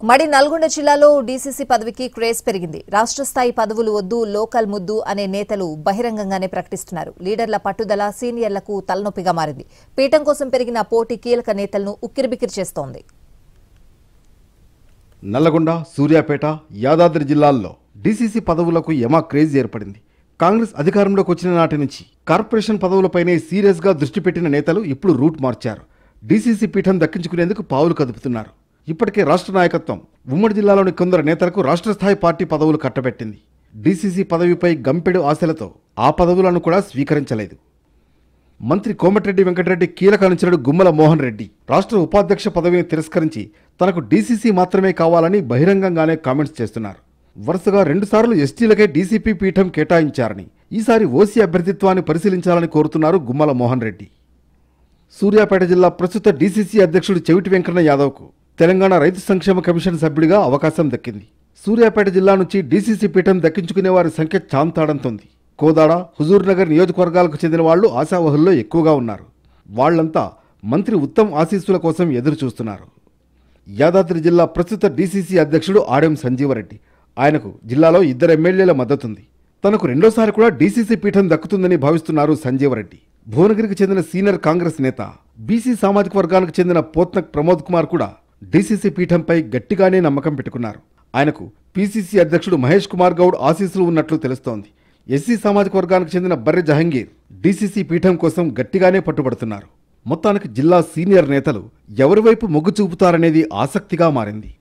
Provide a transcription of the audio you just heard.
మడి నల్గొండ జిల్లాలో డీసీసీ పదవికి క్రేజ్ పెరిగింది. రాష్ట్ర స్థాయి పదవులు వద్దు, లోకల్ ముద్దు అనే నేతలు బహిరంగంగానే ప్రకటిస్తున్నారు. లీడర్ల పట్టుదల సీనియర్లకు తలనొప్పిగా మారింది. పీఠం కోసం పెరిగిన పోటీ కీలక నేతలను ఉక్కిరిబిక్కిరి చేస్తోంది. నల్లగొండ, సూర్యాపేట, యాదాద్రి జిల్లాల్లో డీసీసీ పదవులకు యమా క్రేజ్ ఏర్పడింది. కాంగ్రెస్ అధికారంలోకి వచ్చిన నాటి నుంచి కార్పొరేషన్ పదవులపైనే సీరియస్గా దృష్టి పెట్టిన నేతలు ఇప్పుడు రూట్ మార్చారు. డీసీసీ పీఠం దక్కించుకునేందుకు పావులు కదుపుతున్నారు. ఇప్పటికే రాష్ట్ర నాయకత్వం ఉమ్మడి జిల్లాలోని కొందరు నేతలకు రాష్ట్ర స్థాయి పార్టీ పదవులు కట్టబెట్టింది. డీసీసీ పదవిపై గంపెడు ఆశలతో ఆ పదవులను కూడా స్వీకరించలేదు. మంత్రి కోమటిరెడ్డి వెంకటరెడ్డి కీలక అనుచరుడు గుమ్మల మోహన్ రెడ్డి రాష్ట్ర ఉపాధ్యక్ష పదవిని తిరస్కరించి తనకు డీసీసీ మాత్రమే కావాలని బహిరంగంగానే కామెంట్స్ చేస్తున్నారు. వరుసగా 2 సార్లు ఎస్టీలకే డీసీపీ పీఠం కేటాయించారని, ఈసారి ఓసీ అభ్యర్థిత్వాన్ని పరిశీలించాలని కోరుతున్నారు గుమ్మల మోహన్ రెడ్డి. సూర్యాపేట జిల్లా ప్రస్తుత డీసీసీ అధ్యక్షుడు చెవిటి వెంకన్న యాదవ్కు తెలంగాణ రైతు సంక్షేమ కమిషన్ సభ్యుడిగా అవకాశం దక్కింది. సూర్యాపేట జిల్లా నుంచి డీసీసీ పీఠం దక్కించుకునే వారి సంఖ్య చాంతాడంతోంది. కోదాడ, హుజూర్నగర్ నియోజకవర్గాలకు చెందిన వాళ్లు ఆశావహుల్లో ఎక్కువగా ఉన్నారు. వాళ్లంతా మంత్రి ఉత్తమ్ ఆశీస్సుల కోసం ఎదురు చూస్తున్నారు. యాదాద్రి జిల్లా ప్రస్తుత డీసీసీ అధ్యక్షుడు ఆడెం సంజీవరెడ్డి. ఆయనకు జిల్లాలో 2 ఎమ్మెల్యేల మద్దతుంది. తనకు రెండోసారి కూడా డీసీసీ పీఠం దక్కుతుందని భావిస్తున్నారు సంజీవరెడ్డి. భువనగిరికి చెందిన సీనియర్ కాంగ్రెస్ నేత, బీసీ సామాజిక వర్గానికి చెందిన పోత్నక్ ప్రమోద్ కుమార్ కూడా డీసీసీ పీఠంపై గట్టిగానే నమ్మకం పెట్టుకున్నారు. ఆయనకు పీసీసీ అధ్యక్షుడు మహేష్ కుమార్ గౌడ్ ఆశీస్సులు ఉన్నట్లు తెలుస్తోంది. ఎస్సీ సామాజిక వర్గానికి చెందిన బర్రె జహంగీర్ డీసీసీ పీఠం కోసం గట్టిగానే పట్టుబడుతున్నారు. మొత్తానికి జిల్లా సీనియర్ నేతలు ఎవరి వైపు మొగ్గు చూపుతారనేది ఆసక్తిగా మారింది.